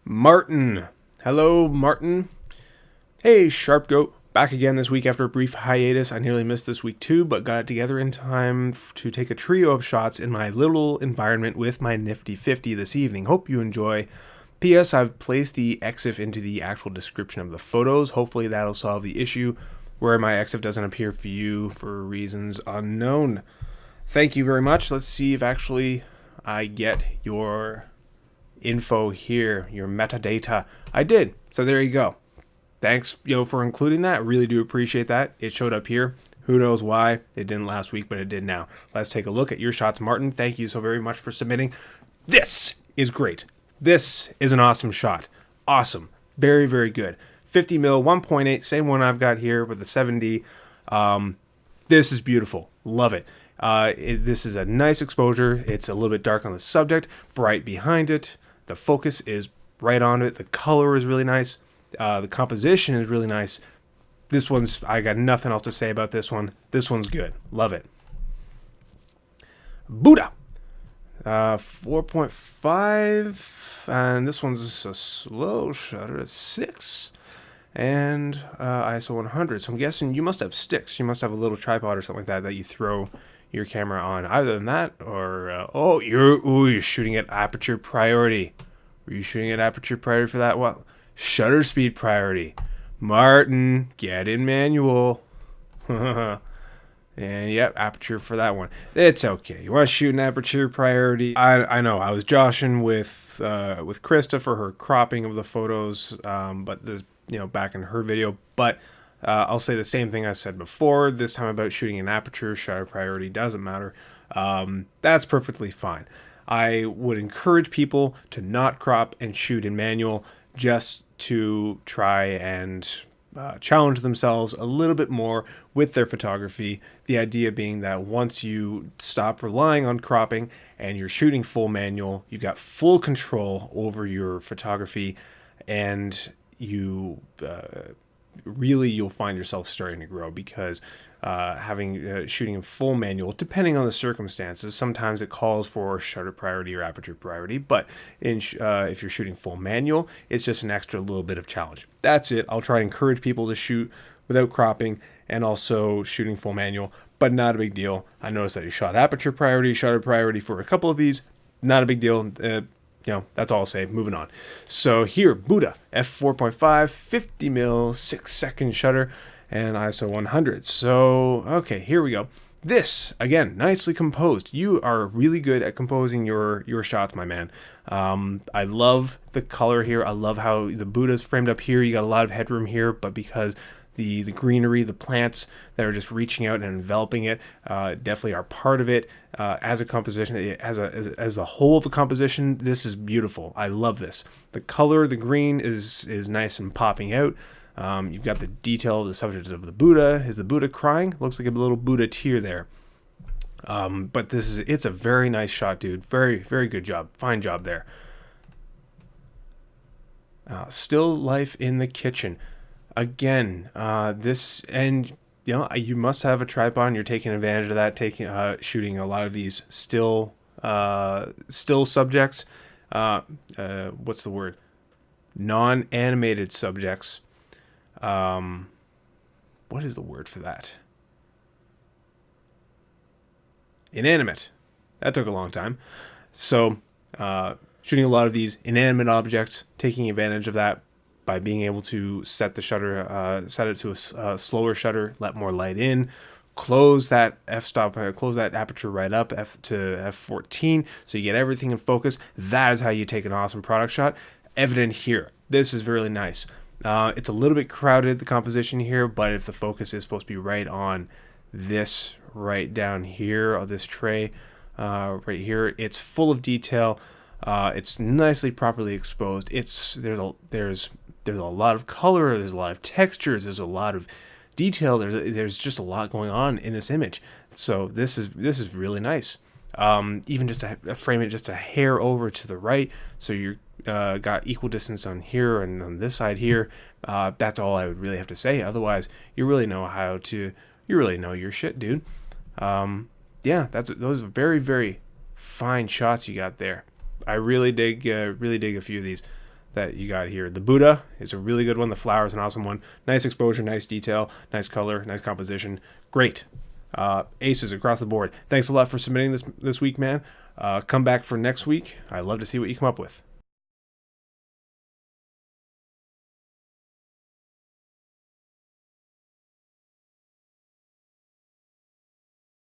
Martin. Hello, Martin. Hey, Sharp Goat. Back again this week after a brief hiatus. I nearly missed this week too, but got it together in time to take a trio of shots in my little environment with my Nifty 50 this evening. Hope you enjoy. P.S. I've placed the EXIF into the actual description of the photos. Hopefully that'll solve the issue where my EXIF doesn't appear for you for reasons unknown. Thank you very much. Let's see if actually I get your info here, your metadata. I did. So there you go. Thanks, for including that. Really do appreciate that. It showed up here. Who knows why? It didn't last week, but it did now. Let's take a look at your shots, Martin. Thank you so very much for submitting. This is great. This is an awesome shot. Awesome. Very, very good. 50 mil, 1.8, same one I've got here with the 7D. This is beautiful. Love it. This is a nice exposure. It's a little bit dark on the subject, bright behind it. The focus is right on it. The color is really nice. The composition is really nice. I got nothing else to say about this one. This one's good. Love it. Buddha. 4.5. And this one's a slow shutter at 6. And ISO 100. So I'm guessing you must have sticks. You must have a little tripod or something like that you throw your camera on. Either than that or... you're shooting at aperture priority. Were you shooting at aperture priority for that? What? Shutter speed priority. Martin, get in manual. And yep, aperture for that one. It's okay. You want to shoot an aperture priority? I know. I was joshing with Krista for her cropping of the photos, but there's back in her video. But I'll say the same thing I said before. This time about shooting an aperture, shutter priority doesn't matter. That's perfectly fine. I would encourage people to not crop and shoot in manual, just to try and challenge themselves a little bit more with their photography. The idea being that once you stop relying on cropping and you're shooting full manual, you've got full control over your photography, and you'll find yourself starting to grow, because shooting in full manual, depending on the circumstances, sometimes it calls for shutter priority or aperture priority, but if you're shooting full manual, it's just an extra little bit of challenge. That's it. I'll try to encourage people to shoot without cropping and also shooting full manual, but not a big deal. I noticed that you shot aperture priority, shutter priority for a couple of these. Not a big deal. That's all I'll say. Moving on. So here, Buddha, f4.5, 50 mil, 6-second shutter, and ISO 100. So, okay, here we go. This, again, nicely composed. You are really good at composing your shots, my man. I love the color here. I love how the Buddha's framed up here. You got a lot of headroom here, but because the greenery, the plants that are just reaching out and enveloping it, definitely are part of it. As a composition, as a whole of a composition, this is beautiful. I love this. The color, the green is nice and popping out. You've got the detail of the subject of the Buddha. Is the Buddha crying? Looks like a little Buddha tear there. But it's a very nice shot, dude. Very, very good job. Fine job there. Still life in the kitchen. Again, you must have a tripod, and you're taking advantage of that, shooting a lot of these still subjects. What's the word? Non-animated subjects. What is the word for that? Inanimate. That took a long time. So, shooting a lot of these inanimate objects, taking advantage of that by being able to set the shutter, set it to a slower shutter, let more light in, close that close that aperture right up to f14, so you get everything in focus. That is how you take an awesome product shot. Evident here. This is really nice. It's a little bit crowded, the composition here, but if the focus is supposed to be right on this right down here, or this tray right here, it's full of detail. It's nicely properly exposed. There's a lot of color, there's a lot of textures, there's a lot of detail, there's just a lot going on in this image. So this is really nice. Even just to frame it just a hair over to the right, so you're got equal distance on here and on this side here. That's all I would really have to say. Otherwise, you really know your shit, dude. Those are very, very fine shots you got there. I really dig a few of these that you got here. The Buddha is a really good one. The flower is an awesome one. Nice exposure, nice detail, nice color, nice composition. Great. Aces across the board. Thanks a lot for submitting this week, man. Come back for next week. I'd love to see what you come up with.